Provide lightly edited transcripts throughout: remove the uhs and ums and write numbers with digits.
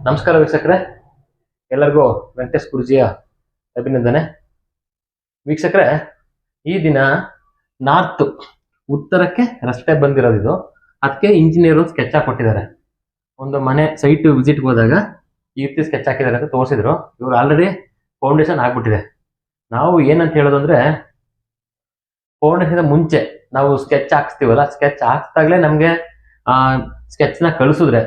ನಮಸ್ಕಾರ ವೀಕ್ಷಕರೇ, ಎಲ್ಲರಿಗೂ ವೆಂಕಟೇಶ್ ಗುರುಜಿಯ ಅಭಿನಂದನೆ. ವೀಕ್ಷಕರೇ, ಈ ದಿನ ನಾರ್ತ್ ಉತ್ತರಕ್ಕೆ ರಸ್ತೆ ಬಂದಿರೋದು ಇದು. ಅದಕ್ಕೆ ಇಂಜಿನಿಯರು ಸ್ಕೆಚ್ ಹಾಕೊಟ್ಟಿದ್ದಾರೆ. ಒಂದು ಮನೆ ಸೈಟ್ ವಿಸಿಟ್ಗೆ ಹೋದಾಗ ಈ ರೀತಿ ಸ್ಕೆಚ್ ಹಾಕಿದ್ದಾರೆ ಅಂತ ತೋರಿಸಿದ್ರು. ಇವರು ಆಲ್ರೆಡಿ ಫೌಂಡೇಶನ್ ಆಗ್ಬಿಟ್ಟಿದೆ. ನಾವು ಏನಂತ ಹೇಳೋದು ಅಂದ್ರೆ, ಫೌಂಡೇಶನ್ ಮುಂಚೆ ನಾವು ಸ್ಕೆಚ್ ಹಾಕ್ಸ್ತೀವಲ್ಲ, ಸ್ಕೆಚ್ ಹಾಕ್ಸ್ದಾಗ್ಲೇ ನಮಗೆ ಸ್ಕೆಚ್ನ ಕಳಿಸಿದ್ರೆ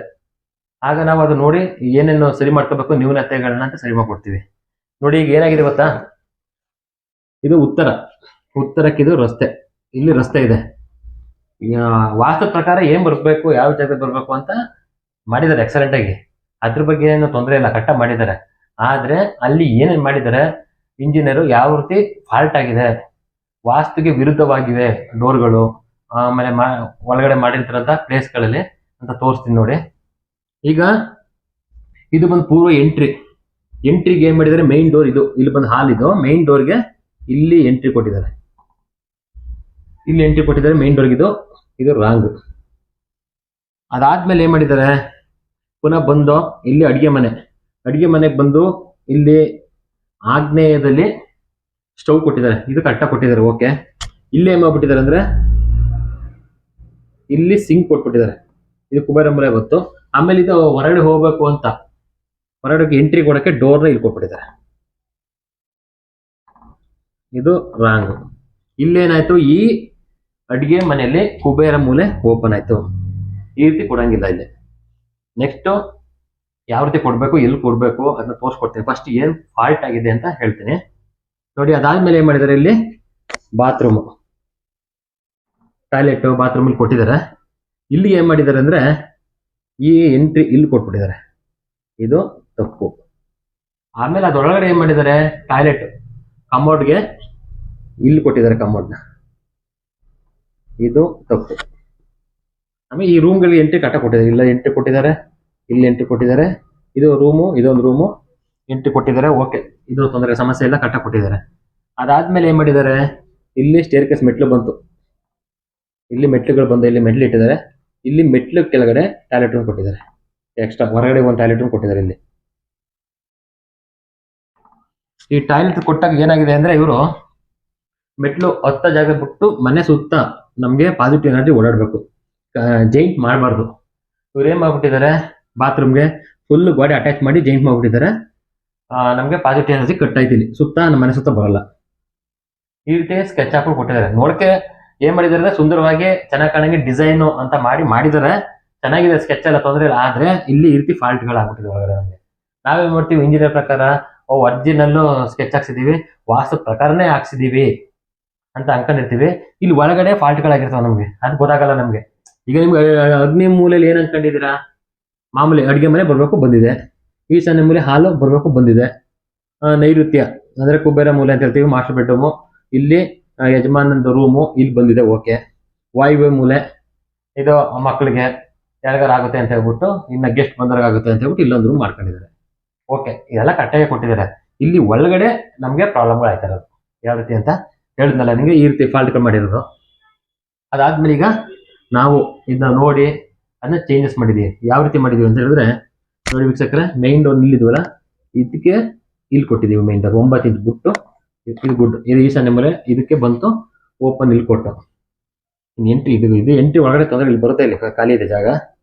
ಆಗ ನಾವು ಅದು ನೋಡಿ ಏನೇನು ಸರಿ ಮಾಡ್ಕೋಬೇಕು ನ್ಯೂನತೆಗಳನ್ನ ಅಂತ ಸರಿ ಮಾಡ್ಕೊಡ್ತೀವಿ. ನೋಡಿ ಈಗ ಏನಾಗಿದೆ ಗೊತ್ತಾ, ಇದು ಉತ್ತರಕ್ಕಿದು ರಸ್ತೆ, ಇಲ್ಲಿ ರಸ್ತೆ ಇದೆ. ವಾಸ್ತು ಪ್ರಕಾರ ಏನ್ ಬರ್ಬೇಕು, ಯಾವ ಜಾಗದಲ್ಲಿ ಬರ್ಬೇಕು ಅಂತ ಮಾಡಿದ್ದಾರೆ ಎಕ್ಸಲೆಂಟ್ ಆಗಿ. ಅದ್ರ ಬಗ್ಗೆ ಏನು ತೊಂದರೆ ಇಲ್ಲ, ಕರೆಕ್ಟಾಗಿ ಮಾಡಿದ್ದಾರೆ. ಆದ್ರೆ ಅಲ್ಲಿ ಏನೇನು ಮಾಡಿದ್ದಾರೆ ಇಂಜಿನಿಯರು, ಯಾವ ರೀತಿ ಫಾಲ್ಟ್ ಆಗಿದೆ, ವಾಸ್ತುಗೆ ವಿರುದ್ಧವಾಗಿವೆ ಡೋರ್ಗಳು, ಆಮೇಲೆ ಒಳಗಡೆ ಮಾಡಿರ್ತಾರಂತ ಪ್ಲೇಸ್ಗಳಲ್ಲಿ ಅಂತ ತೋರಿಸ್ತೀನಿ ನೋಡಿ. ಈಗ ಇದು ಬಂದು ಪೂರ್ವ ಎಂಟ್ರಿಗೆ ಏನ್ ಮಾಡಿದ್ದಾರೆ, ಮೈನ್ ಡೋರ್ ಇದು, ಇಲ್ಲಿ ಬಂದು ಹಾಲ್ ಇದು, ಮೈನ್ ಡೋರ್ಗೆ ಇಲ್ಲಿ ಎಂಟ್ರಿ ಕೊಟ್ಟಿದ್ದಾರೆ. ಮೈನ್ ಡೋರ್ಗೆ ಇದು ರಾಂಗ್. ಅದಾದ್ಮೇಲೆ ಏನ್ ಮಾಡಿದ್ದಾರೆ, ಪುನಃ ಬಂದು ಇಲ್ಲಿ ಅಡಿಗೆ ಮನೆಗೆ ಬಂದು ಇಲ್ಲಿ ಆಗ್ನೇಯದಲ್ಲಿ ಸ್ಟವ್ ಕೊಟ್ಟಿದ್ದಾರೆ. ಇದು ಕರೆಕ್ಟಾಗಿ ಕೊಟ್ಟಿದ್ದಾರೆ, ಓಕೆ. ಇಲ್ಲಿ ಏನ್ ಮಾಡ್ಬಿಟ್ಟಿದ್ದಾರೆ ಅಂದ್ರೆ, ಇಲ್ಲಿ ಸಿಂಕ್ ಕೊಟ್ಬಿಟ್ಟಿದ್ದಾರೆ. ಇದು ಕುಬೇರ ಮೂಲೆ ಗೊತ್ತು. ಆಮೇಲೆ ಇದು ಹೊರಗಡೆ ಹೋಗ್ಬೇಕು ಅಂತ, ಹೊರಗಡೆ ಎಂಟ್ರಿ ಕೊಡಕ್ಕೆ ಡೋರ್ನ ಇಲ್ಲಿ ಕೊಟ್ಬಿಟ್ಟಿದ್ದಾರೆ. ಇದು ರಾಂಗ್. ಇಲ್ಲೇನಾಯ್ತು, ಈ ಅಡಿಗೆ ಮನೆಯಲ್ಲಿ ಕುಬೇರ ಮೂಲೆ ಓಪನ್ ಆಯ್ತು. ಈ ರೀತಿ ಕೊಡಂಗಿಲ್ಲ ಇಲ್ಲಿ. ನೆಕ್ಸ್ಟ್ ಯಾವ ರೀತಿ ಕೊಡ್ಬೇಕು, ಎಲ್ಲಿ ಕೊಡ್ಬೇಕು ಅದನ್ನ ತೋರಿಸ್ಕೊಡ್ತೀನಿ. ಫಸ್ಟ್ ಏನ್ ಫಾಲ್ಟ್ ಆಗಿದೆ ಅಂತ ಹೇಳ್ತೀನಿ ನೋಡಿ. ಅದಾದ್ಮೇಲೆ ಏನ್ ಮಾಡಿದ್ದಾರೆ, ಇಲ್ಲಿ ಬಾತ್ರೂಮ್, ಟಾಯ್ಲೆಟ್, ಬಾತ್ರೂಮ್ ಇಲ್ಲಿ ಕೊಟ್ಟಿದ್ದಾರೆ. ಇಲ್ಲಿ ಏನ್ ಮಾಡಿದ್ದಾರೆ ಅಂದ್ರೆ, ಈ ಎಂಟ್ರಿ ಇಲ್ಲಿ ಕೊಟ್ಬಿಟ್ಟಿದ್ದಾರೆ, ಇದು ತಪ್ಪು. ಆಮೇಲೆ ಅದರೊಳಗಡೆ ಏನ್ ಮಾಡಿದ್ದಾರೆ, ಟಾಯ್ಲೆಟ್ ಕಮೋಡ್ಗೆ ಇಲ್ಲಿ ಕೊಟ್ಟಿದ್ದಾರೆ, ಕಮೋಡ್ನ, ಇದು ತಪ್ಪು. ಆಮೇಲೆ ಈ ರೂಮ್ಗಳಿಗೆ ಎಂಟ್ರಿ ಕಟ್ಟ ಕೊಟ್ಟಿದ್ದಾರೆ, ಇಲ್ಲ ಎಂಟ್ರಿ ಕೊಟ್ಟಿದ್ದಾರೆ, ಇಲ್ಲಿ ಎಂಟ್ರಿ ಕೊಟ್ಟಿದ್ದಾರೆ. ಇದು ರೂಮು, ಇದೊಂದು ರೂಮು, ಎಂಟ್ರಿ ಕೊಟ್ಟಿದ್ದಾರೆ, ಓಕೆ. ಇದು ತೊಂದರೆ ಸಮಸ್ಯೆ ಇಲ್ಲ, ಕಟ್ಟ ಕೊಟ್ಟಿದ್ದಾರೆ. ಅದಾದ್ಮೇಲೆ ಏನ್ ಮಾಡಿದ್ದಾರೆ, ಇಲ್ಲಿ ಸ್ಟೇರ್ ಕೇಸ್ ಮೆಟ್ಲು ಬಂತು, ಇಲ್ಲಿ ಮೆಟ್ಲುಗಳು ಬಂದು ಇಲ್ಲಿ ಮೆಟ್ಲು ಇಟ್ಟಿದ್ದಾರೆ. ಇಲ್ಲಿ ಮೆಟ್ಲು ಕೆಳಗಡೆ ಟಾಯ್ಲೆಟ್ ರೂಮ್ ಕೊಟ್ಟಿದ್ದಾರೆ, ಎಕ್ಸ್ಟ್ರಾ ಹೊರಗಡೆ ಒಂದು ಟಾಯ್ಲೆಟ್ ರೂಮ್ ಕೊಟ್ಟಿದ್ದಾರೆ. ಇಲ್ಲಿ ಈ ಟಾಯ್ಲೆಟ್ ಕೊಟ್ಟಾಗ ಏನಾಗಿದೆ ಅಂದ್ರೆ, ಇವರು ಮೆಟ್ಲು ಹತ್ತ ಜಾಗ ಬಿಟ್ಟು ಮನೆ ಸುತ್ತ ನಮ್ಗೆ ಪಾಸಿಟಿವ್ ಎನರ್ಜಿ ಓಡಾಡ್ಬೇಕು, ಜೈಂಟ್ ಮಾಡಬಾರ್ದು. ಇವ್ರು ಏನ್ ಮಾಡ್ಬಿಟ್ಟಿದ್ದಾರೆ, ಬಾತ್ರೂಮ್ಗೆ ಫುಲ್ ಗಾಡಿ ಅಟ್ಯಾಚ್ ಮಾಡಿ ಜೈಂಟ್ ಮಾಡ್ಬಿಟ್ಟಿದ್ದಾರೆ. ನಮ್ಗೆ ಪಾಸಿಟಿವ್ ಎನರ್ಜಿ ಕಟ್ ಆಯ್ತು, ಇಲ್ಲಿ ಸುತ್ತ ನಮ್ಮ ಮನೆ ಸುತ್ತ ಬರಲ್ಲ. ಈ ರೀತಿ ಸ್ಕೆಚ್ ಹಾಕೊಂಡು ಕೊಟ್ಟಿದ್ದಾರೆ. ನೋಡಕ್ಕೆ ಏನ್ ಮಾಡಿದಾರೆ, ಸುಂದರವಾಗಿ ಚೆನ್ನಾಗಿ ಕಾಣಂಗೆ ಡಿಸೈನ್ ಅಂತ ಮಾಡಿದಾರೆ, ಚೆನ್ನಾಗಿದೆ ಸ್ಕೆಚ್ ಎಲ್ಲ, ತೊಂದರೆ ಇಲ್ಲ. ಆದ್ರೆ ಇಲ್ಲಿ ಈ ರೀತಿ ಫಾಲ್ಟ್ಗಳು ಆಗ್ಬಿಟ್ಟಿದೆ ಒಳಗಡೆ. ನಮಗೆ ನಾವೇನ್ ಮಾಡ್ತೀವಿ, ಇಂಜಿನಿಯರ್ ಪ್ರಕಾರ ಒರಿಜಿನಲ್ ಸ್ಕೆಚ್ ಹಾಕ್ಸಿದೀವಿ, ವಾಸ್ತು ಪ್ರಕಾರನೇ ಹಾಕ್ಸಿದೀವಿ ಅಂತ ಅನ್ಕೊಂಡಿರ್ತೀವಿ. ಇಲ್ಲಿ ಒಳಗಡೆ ಫಾಲ್ಟ್ಗಳಾಗಿರ್ತಾವ, ನಮ್ಗೆ ಅದು ಗೊತ್ತಾಗಲ್ಲ ನಮ್ಗೆ. ಈಗ ನಿಮ್ಗೆ ಅಗ್ನಿ ಮೂಲೆಯಲ್ಲಿ ಏನ್ ಅನ್ಕೊಂಡಿದ್ದೀರಾ, ಮಾಮೂಲಿ ಅಡ್ಗೆ ಮನೆ ಬರ್ಬೇಕು ಬಂದಿದೆ, ಈಶಾನ್ಯ ಮೂಲೆ ಹಾಲು ಬರ್ಬೇಕು ಬಂದಿದೆ, ನೈಋತ್ಯ ಅಂದ್ರೆ ಕುಬೇರ ಮೂಲೆ ಅಂತ ಹೇಳ್ತೀವಿ, ಮಾಸ್ಟರ್ ಬೆಡ್ರೂಮು, ಇಲ್ಲಿ ಯಜಮಾನಂದ ರೂಮು ಇಲ್ಲಿ ಬಂದಿದೆ, ಓಕೆ. ವಾಯುವ್ಯ ಮೂಲೆ ಇದು ಮಕ್ಕಳಿಗೆ ಯಾರಿಗಾರ ಆಗುತ್ತೆ ಅಂತ ಹೇಳ್ಬಿಟ್ಟು, ಇನ್ನ ಗೆಸ್ಟ್ ಬಂದವ್ರಿಗಾಗುತ್ತೆ ಅಂತ ಹೇಳ್ಬಿಟ್ಟು ಇಲ್ಲೊಂದು ರೂಮ್ ಮಾಡ್ಕೊಂಡಿದ್ದಾರೆ, ಓಕೆ. ಇದೆಲ್ಲ ಕರೆಕ್ಟಾಗಿ ಕೊಟ್ಟಿದ್ದಾರೆ. ಇಲ್ಲಿ ಒಳಗಡೆ ನಮ್ಗೆ ಪ್ರಾಬ್ಲಮ್ಗಳು ಆಯ್ತಾ ಇರೋದು, ಯಾವ ರೀತಿ ಅಂತ ಹೇಳಿದ್ನಲ್ಲ ನಿಮಗೆ, ಈ ರೀತಿ ಫಾಲ್ಟ್ಗಳು ಮಾಡಿರೋದು. ಅದಾದ್ಮೇಲೆ ಈಗ ನಾವು ಇದನ್ನ ನೋಡಿ ಅದನ್ನ ಚೇಂಜಸ್ ಮಾಡಿದೀವಿ. ಯಾವ ರೀತಿ ಮಾಡಿದೀವಿ ಅಂತ ಹೇಳಿದ್ರೆ, ನೋಡಿ ವೀಕ್ಷಕರೇ, ಮೈನ್ ಡೋರ್ ನಿಲ್ಲಿದ್ವಲ್ಲ, ಇದಕ್ಕೆ ಇಲ್ಲಿ ಕೊಟ್ಟಿದೀವಿ ಮೈನ್ ಡೋರ್ 9 ಇಂಚ್ ಬಿಟ್ಟು, ಇದು ಗುಡ್, ಇದು ಈಶಾನ್ಯ ಮೂಲೆ, ಇದಕ್ಕೆ ಬಂತು ಓಪನ್ ಇಲ್ಲಿ ಕೊಟ್ಟು. ಎಂಟ್ರಿ ಇದು ಎಂಟ್ರಿ ಒಳಗಡೆ ತೊಂದರೆ, ಇಲ್ಲಿ ಬರುತ್ತೆ, ಇಲ್ಲಿ ಖಾಲಿ ಇದೆ ಜಾಗ,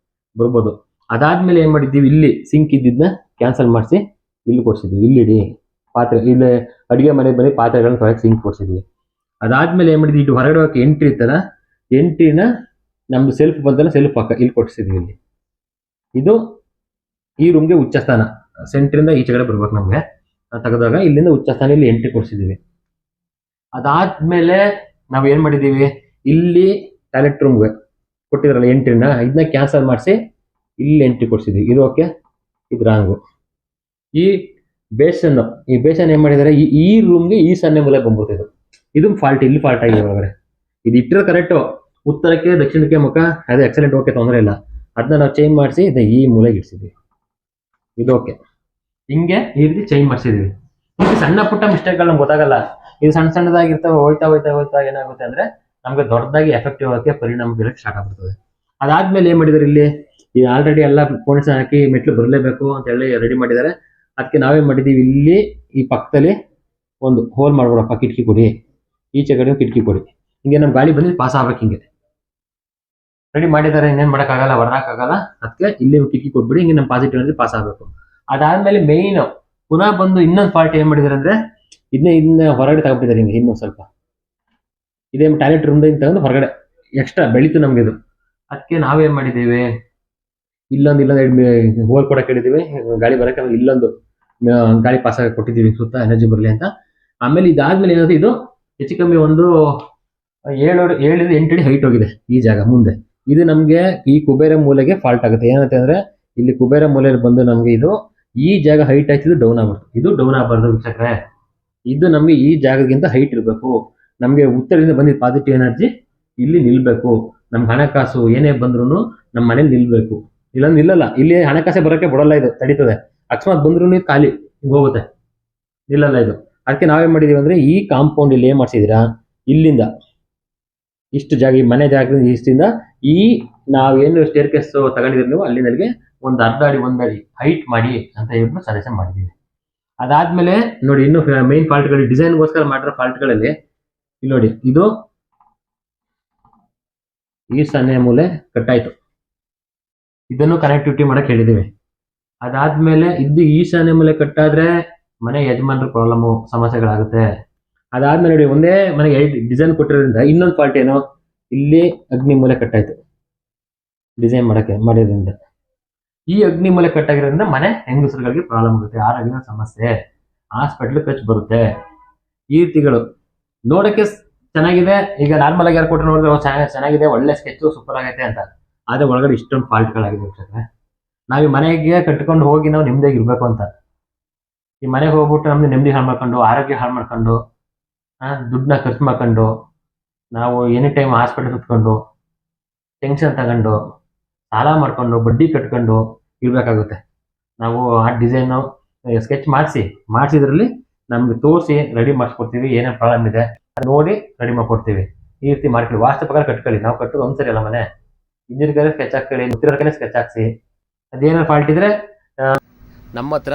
ಬರ್ಬೋದು. ಅದಾದ್ಮೇಲೆ ಏನ್ ಮಾಡಿದ್ದೀವಿ, ಇಲ್ಲಿ ಸಿಂಕ್ ಇದ್ದಿದ್ದನ್ನ ಕ್ಯಾನ್ಸಲ್ ಮಾಡಿಸಿ ಇಲ್ಲಿ ಕೊಡ್ಸಿದ್ವಿ. ಇಲ್ಲಿ ಪಾತ್ರೆ, ಇಲ್ಲಿ ಅಡಿಗೆ ಮನೆ ಬರೀ ಪಾತ್ರೆಗಳನ್ನ ತೊಳೆಯಕ್ಕೆ ಸಿಂಕ್ ಕೊಡ್ಸಿದ್ವಿ. ಅದಾದ್ಮೇಲೆ ಏನ್ ಮಾಡಿದ್ವಿ, ಇದು ಹೊರಗಡೆ ಹೋಗಕ್ಕೆ ಎಂಟ್ರಿ ಇತ್ತಲ್ಲ, ಎಂಟ್ರಿನ ನಮ್ದು ಸೆಲ್ಫ್ ಬಂದಲ್ಲ, ಸೆಲ್ಫ್ ಪಕ್ಕ ಇಲ್ಲಿ ಕೊಡ್ಸಿದ್ವಿ. ಇಲ್ಲಿ ಇದು ಈ ರೂಮ್ಗೆ ಉಚ್ಚ ಸ್ಥಾನ, ಸೆಂಟ್ರಿಂದ ಈಚೆಗಡೆ ಬರ್ಬೇಕು ನಮ್ಗೆ. ತೆಗೆದಾಗ ಇಲ್ಲಿಂದ ಉಚ್ಚ ಸ್ಥಾನ ಇಲ್ಲಿ ಎಂಟ್ರಿ ಕೊಡ್ಸಿದೀವಿ. ಅದಾದ್ಮೇಲೆ ನಾವ್ ಏನ್ ಮಾಡಿದೀವಿ, ಇಲ್ಲಿ ಟಾಯ್ಲೆಟ್ ರೂಮ್ಗೆ ಕೊಟ್ಟಿದ್ರಲ್ಲ ಎಂಟ್ರಿನ, ಇದನ್ನ ಕ್ಯಾನ್ಸಲ್ ಮಾಡಿಸಿ ಇಲ್ಲಿ ಎಂಟ್ರಿ ಕೊಡ್ಸಿದ್ವಿ. ಇದು ಓಕೆ, ಇದು ರಾಂಗು. ಈ ಬೇಸನ್ ಏನ್ ಮಾಡಿದ್ದಾರೆ, ಈ ರೂಮ್ಗೆ ಈಶಾನ್ಯ ಮೂಲೆ ಬಂದ್ಬಿಡ್ತಿದ್ದು, ಇದು ಫಾಲ್ಟ್, ಇಲ್ಲಿ ಫಾಲ್ಟ್ ಆಗಿದೆ ಒಳಗಡೆ. ಇದು ಇಟ್ಟಿರೋ ಕರೆಕ್ಟು, ಉತ್ತರಕ್ಕೆ ದಕ್ಷಿಣಕ್ಕೆ ಮುಖ, ಅದು ಎಕ್ಸಲೆಂಟ್, ಓಕೆ, ತೊಂದರೆ ಇಲ್ಲ. ಅದನ್ನ ನಾವು ಚೇಂಜ್ ಮಾಡಿಸಿ ಇದನ್ನ ಈ ಮೂಲೆಗೆ ಇಡ್ಸಿದ್ವಿ, ಇದು ಓಕೆ. ಹಿಂಗೆ ಈ ರೀತಿ ಚೇಂಜ್ ಮಾಡಿಸಿದ್ವಿ. ಇದು ಸಣ್ಣ ಪುಟ್ಟ ಮಿಸ್ಟೇಕ್ಗಳು ನಮ್ಗೆ ಗೊತ್ತಾಗಲ್ಲ, ಇದು ಸಣ್ಣದಾಗಿರ್ತವೆ. ಹೋಯ್ತಾ ಏನಾಗುತ್ತೆ ಅಂದ್ರೆ, ನಮ್ಗೆ ದೊಡ್ಡದಾಗಿ ಎಫೆಕ್ಟಿವ್ ಆಗಿ ಪರಿಣಾಮ ಬೀರಕ್ಕೆ ಸ್ಟಾರ್ಟ್ ಆಗ್ಬಿಡ್ತದೆ. ಅದಾದ್ಮೇಲೆ ಏನ್ ಮಾಡಿದಾರೆ, ಇಲ್ಲಿ ಇದು ಆಲ್ರೆಡಿ ಎಲ್ಲ ಫೌಂಡೇಶನ್ ಹಾಕಿ ಮೆಟ್ಲು ಬರಲೇಬೇಕು ಅಂತ ಹೇಳಿ ರೆಡಿ ಮಾಡಿದ್ದಾರೆ. ಅದಕ್ಕೆ ನಾವೇನು ಮಾಡಿದ್ದೀವಿ, ಇಲ್ಲಿ ಈ ಪಕ್ಕದಲ್ಲಿ ಒಂದು ಹೋಲ್ ಮಾಡ್ಬಿಡಪ್ಪ, ಕಿಟಕಿ ಕೊಡಿ, ಈಚೆ ಕಡೆ ಕಿಟಕಿ ಕೊಡಿ, ಹಿಂಗೆ ನಮ್ಮ ಗಾಳಿ ಬಂದು ಪಾಸ್ ಆಗ್ಬೇಕು. ಹಿಂಗೆ ರೆಡಿ ಮಾಡಿದ್ದಾರೆ, ಇನ್ನೇನು ಮಾಡೋಕ್ಕಾಗಲ್ಲ, ಹೊರದಾಕಾಗಲ್ಲ. ಅದಕ್ಕೆ ಇಲ್ಲಿ ಕಿಟಕಿ ಕೊಟ್ಬಿಡಿ, ಹಿಂಗೆ ನಮ್ಮ ಪಾಸಿಟಿವ್ ಎನರ್ಜಿ ಪಾಸ್ ಆಗಬೇಕು. ಅದಾದ್ಮೇಲೆ ಮೇಯ್ನ್ ಪುನಃ ಬಂದು ಇನ್ನೊಂದು ಪಾರ್ಟ್ ಏನು ಮಾಡಿದ್ದಾರೆ ಅಂದರೆ, ಇದನ್ನ ಹೊರಗಡೆ ತಗೊಬಿಟ್ಟಿದ್ದಾರೆ. ಹಿಂಗೆ ಇನ್ನೊಂದು ಸ್ವಲ್ಪ ಇದೇ ಟಾಯ್ಲೆಟ್ ರೂಮ್ದ ತಗೊಂಡು ಹೊರಗಡೆ ಎಕ್ಸ್ಟ್ರಾ ಬೆಳೀತು ನಮ್ಗೆ ಇದು. ಅದಕ್ಕೆ ನಾವೇನು ಮಾಡಿದ್ದೀವಿ, ಇಲ್ಲೊಂದು ಹೋಲ್ ಕೊಡಕ್ಕೆ ಹೇಳಿದ್ದೀವಿ, ಗಾಳಿ ಬರೋಕ್ಕೆ. ಆಮೇಲೆ ಇಲ್ಲೊಂದು ಗಾಳಿ ಪಾಸ್ ಆಗಿ ಕೊಟ್ಟಿದ್ದೀವಿ, ಸುತ್ತ ಎನರ್ಜಿ ಬರಲಿ ಅಂತ. ಆಮೇಲೆ ಇದಾದ್ಮೇಲೆ ಏನಾದ್ರು ಇದು ಹೆಚ್ಚು ಕಮ್ಮಿ ಒಂದು 7-8 ಅಡಿ ಹೈಟ್ ಹೋಗಿದೆ ಈ ಜಾಗ ಮುಂದೆ. ಇದು ನಮಗೆ ಈ ಕುಬೇರ ಮೂಲೆಗೆ ಫಾಲ್ಟ್ ಆಗುತ್ತೆ. ಏನಂತ ಅಂದ್ರೆ, ಇಲ್ಲಿ ಕುಬೇರ ಮೂಲೆಯಲ್ಲಿ ಬಂದು ನಮಗೆ ಇದು ಈ ಜಾಗ ಹೈಟ್ ಆಯ್ತಿದ್ದು ಡೌನ್ ಆಗ್ಬಿಡ್ತು. ಇದು ಡೌನ್ ಆಗಬಾರ್ದು ವೀಕ್ಷಕರೇ. ಇದು ನಮಗೆ ಈ ಜಾಗಕ್ಕಿಂತ ಹೈಟ್ ಇರಬೇಕು. ನಮಗೆ ಉತ್ತರದಿಂದ ಬಂದಿದ್ದ ಪಾಸಿಟಿವ್ ಎನರ್ಜಿ ಇಲ್ಲಿ ನಿಲ್ಬೇಕು. ನಮ್ಗೆ ಹಣಕಾಸು ಏನೇ ಬಂದ್ರು ನಮ್ಮ ಮನೇಲಿ ನಿಲ್ಬೇಕು. ಇಲ್ಲೊಂದು ನಿಲ್ಲಲ್ಲ, ಇಲ್ಲಿ ಹಣಕಾಸೆ ಬರೋಕ್ಕೆ ಬಿಡಲ್ಲ, ಇದು ತಡೀತದೆ. ಅಕಸ್ಮಾತ್ ಬಂದ್ರು ಇದು ಖಾಲಿ ಹಿಂಗೆ ಹೋಗುತ್ತೆ, ನಿಲ್ಲಲ್ಲ ಇದು. ಅದಕ್ಕೆ ನಾವೇನು ಮಾಡಿದೀವಿ ಅಂದರೆ, ಈ ಕಾಂಪೌಂಡ್ ಇಲ್ಲಿ ಏನು ಮಾಡಿಸಿದ್ದೀರಾ, ಇಲ್ಲಿಂದ ಇಷ್ಟು ಜಾಗ, ಈ ಮನೆ ಜಾಗದಿಂದ ಇಷ್ಟಿಂದ ಈ ನಾವೇನು ಸ್ಟೇರ್ ಕೇಸ್ ತಗೊಂಡಿದ್ದೀರಿ ನೀವು, ಅಲ್ಲಿಂದಲ್ಲಿಗೆ ಒಂದು ಅರ್ಧ ಅಡಿ 1 ಅಡಿ ಹೈಟ್ ಮಾಡಿ ಅಂತ ಹೇಳ್ಬಿಟ್ಟು ಸಜೆಷನ್ ಮಾಡಿದ್ದೀವಿ. ಅದಾದ್ಮೇಲೆ ನೋಡಿ, ಇನ್ನು ಮೇನ್ ಫಾಲ್ಟ್ಗಳು, ಡಿಸೈನ್ಗೋಸ್ಕರ ಮಾಡಿರೋ ಫಾಲ್ಟ್ಗಳಲ್ಲಿ ಇಲ್ಲಿ ನೋಡಿ, ಇದು ಈಶಾನ್ಯ ಮೂಲೆ ಕಟ್ಟಾಯ್ತು, ಇದನ್ನು ಕನೆಕ್ಟಿವಿಟಿ ಮಾಡಕ್ಕೆ ಹೇಳಿದ್ದೀವಿ. ಅದಾದ್ಮೇಲೆ ಇದು ಈಶಾನ್ಯ ಮೂಲೆ ಕಟ್ಟಾದ್ರೆ ಮನೆ ಯಜಮಾನ್ರ ಪ್ರಾಬ್ಲಮ್ಮು, ಸಮಸ್ಯೆಗಳಾಗುತ್ತೆ. ಅದಾದ್ಮೇಲೆ ನೋಡಿ, ಒಂದೇ ಮನೆಗೆ ಡಿಸೈನ್ ಕೊಟ್ಟಿರೋದ್ರಿಂದ ಇನ್ನೊಂದು ಫಾಲ್ಟ್ ಏನು, ಇಲ್ಲಿ ಅಗ್ನಿ ಮೂಲೆ ಕಟ್ಟಾಯ್ತು ಡಿಸೈನ್ ಮಾಡಿರೋದ್ರಿಂದ. ಈ ಅಗ್ನಿ ಮೂಲೆ ಕಟ್ಟಾಗಿರೋದ್ರಿಂದ ಮನೆ ಹೆಂಗಸರುಗಳಿಗೆ ಪ್ರಾಬ್ಲಮ್ ಆಗುತ್ತೆ, ಆರೋಗ್ಯದ ಸಮಸ್ಯೆ, ಹಾಸ್ಪಿಟ್ಲ್ ಖರ್ಚು ಬರುತ್ತೆ. ಈ ರೀತಿಗಳು ನೋಡೋಕ್ಕೆ ಚೆನ್ನಾಗಿದೆ. ಈಗ ನಾರ್ಮಲ್ ಆಗಿ ಯಾರು ಕೊಟ್ಟರೆ ನೋಡಿದ್ರೆ ಚೆನ್ನಾಗಿದೆ, ಒಳ್ಳೆ ಸ್ಕೆಚ್ ಸೂಪರ್ ಆಗೈತೆ ಅಂತ. ಆದರೆ ಒಳಗಡೆ ಇಷ್ಟೊಂದು ಫಾಲ್ಟ್ಗಳಾಗಿದೆ ವೀಕ್ಷಕರೇ. ನಾವು ಈ ಮನೆಗೆ ಕಟ್ಕೊಂಡು ಹೋಗಿ ನಾವು ನೆಮ್ಮದಿಯಾಗಿ ಇರಬೇಕು ಅಂತ, ಈ ಮನೆಗೆ ಹೋಗ್ಬಿಟ್ಟು ನಮ್ದು ನೆಮ್ಮದಿ ಹಾಳು ಮಾಡ್ಕೊಂಡು, ಆರೋಗ್ಯ ಹಾಳು ಮಾಡ್ಕೊಂಡು, ದುಡ್ಡನ್ನ ಖರ್ಚು ಮಾಡ್ಕೊಂಡು, ನಾವು ಎನಿ ಟೈಮ್ ಹಾಸ್ಪಿಟಲ್ ಸುತ್ಕೊಂಡು, ಟೆನ್ಷನ್ ತಗೊಂಡು, ಸಾಲ ಮಾಡ್ಕೊಂಡು, ಬಡ್ಡಿ ಕಟ್ಕೊಂಡು ಇರಬೇಕಾಗುತ್ತೆ. ನಾವು ಆ ಡಿಸೈನು ಸ್ಕೆಚ್ ಮಾಡಿಸಿದ್ರಲ್ಲಿ ನಮ್ಗೆ ತೋರಿಸಿ ರೆಡಿ ಮಾಡಿಸ್ಕೊಡ್ತೀವಿ. ಏನೇನು ಪ್ರಾಬ್ಲಮ್ ಇದೆ ನೋಡಿ ರೆಡಿ ಮಾಡ್ಕೊಡ್ತೀವಿ. ಈ ರೀತಿ ಮಾಡ್ಕೊಳ್ಳಿ, ವಾಸ್ತು ಪ್ರಕಾರ ಕಟ್ಕೊಳ್ಳಿ. ನಾವು ಕಟ್ಟೋದು ಒಂದ್ಸರಿ ಅಲ್ಲ ಮನೆ, ಇಂಜಿನಿಯರ್ ಸ್ಕೆಚ್ ಹಾಕ್ಕೊಳ್ಳಿ, ಗೊತ್ತಿರೋರ್ಗೆ ಸ್ಕೆಚ್ ಹಾಕ್ಸಿ. ಅದೇನಾದ್ರು ಫಾಲ್ಟ್ ಇದ್ರೆ ನಮ್ಮ ಹತ್ರ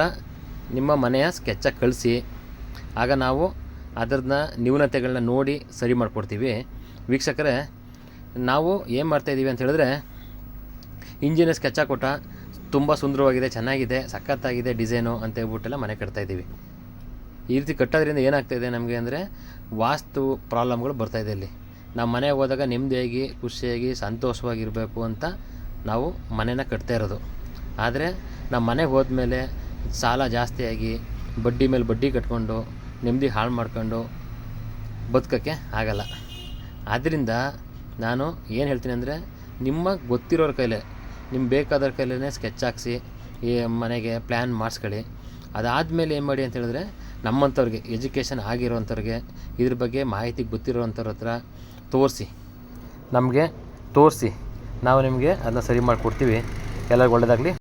ನಿಮ್ಮ ಮನೆಯ ಸ್ಕೆಚಾಗಿ ಕಳಿಸಿ, ಆಗ ನಾವು ಅದನ್ನ ನ್ಯೂನತೆಗಳನ್ನ ನೋಡಿ ಸರಿ ಮಾಡಿಕೊಡ್ತೀವಿ. ವೀಕ್ಷಕರೇ, ನಾವು ಏನು ಮಾಡ್ತಾಯಿದ್ದೀವಿ ಅಂತ ಹೇಳಿದ್ರೆ, ಇಂಜಿನಿಯರ್ ಸ್ಕೆಚ್ ಕೊಟ್ಟ ತುಂಬ ಸುಂದರವಾಗಿದೆ, ಚೆನ್ನಾಗಿದೆ, ಸಖತ್ತಾಗಿದೆ ಡಿಸೈನು ಅಂತ ಹೇಳ್ಬಿಟ್ಟೆಲ್ಲ ಮನೆ ಕಟ್ತಾಯಿದ್ದೀವಿ. ಈ ರೀತಿ ಕಟ್ಟೋದ್ರಿಂದ ಏನಾಗ್ತಾಯಿದೆ ನಮಗೆ ಅಂದರೆ, ವಾಸ್ತು ಪ್ರಾಬ್ಲಮ್ಗಳು ಬರ್ತಾಯಿದೆ. ಇಲ್ಲಿ ನಾವು ಮನೆಗೆ ಹೋದಾಗ ನೆಮ್ಮದಿಯಾಗಿ, ಖುಷಿಯಾಗಿ, ಸಂತೋಷವಾಗಿರಬೇಕು ಅಂತ ನಾವು ಮನೇನ ಕಟ್ತಾ ಇರೋದು. ಆದರೆ ನಮ್ಮ ಮನೆಗೆ ಹೋದ್ಮೇಲೆ ಸಾಲ ಜಾಸ್ತಿಯಾಗಿ, ಬಡ್ಡಿ ಮೇಲೆ ಬಡ್ಡಿ ಕಟ್ಕೊಂಡು, ನೆಮ್ಮದಿ ಹಾಳು ಮಾಡ್ಕೊಂಡು ಬದುಕೋಕ್ಕೆ ಆಗಲ್ಲ. ಆದ್ದರಿಂದ ನಾನು ಏನು ಹೇಳ್ತೀನಿ ಅಂದರೆ, ನಿಮ್ಮ ಗೊತ್ತಿರೋರ ಕೈಲೇ, ನಿಮ್ಗೆ ಬೇಕಾದವ್ರ ಕೈಲೇ ಸ್ಕೆಚ್ ಹಾಕ್ಸಿ ಈ ಮನೆಗೆ ಪ್ಲ್ಯಾನ್ ಮಾಡಿಸ್ಕೊಳ್ಳಿ. ಅದಾದಮೇಲೆ ಏನು ಮಾಡಿ ಅಂತ ಹೇಳಿದ್ರೆ, ನಮ್ಮಂಥವ್ರಿಗೆ, ಎಜುಕೇಷನ್ ಆಗಿರೋವಂಥವ್ರಿಗೆ, ಇದ್ರ ಬಗ್ಗೆ ಮಾಹಿತಿ ಗೊತ್ತಿರೋವಂಥವ್ರ ಹತ್ರ ನಮಗೆ ತೋರಿಸಿ ನಾವು ನಿಮಗೆ ಅದನ್ನ ಸರಿ ಮಾಡಿಕೊಡ್ತೀವಿ. ಎಲ್ಲರಿಗೂ ಒಳ್ಳೆಯದಾಗಲಿ.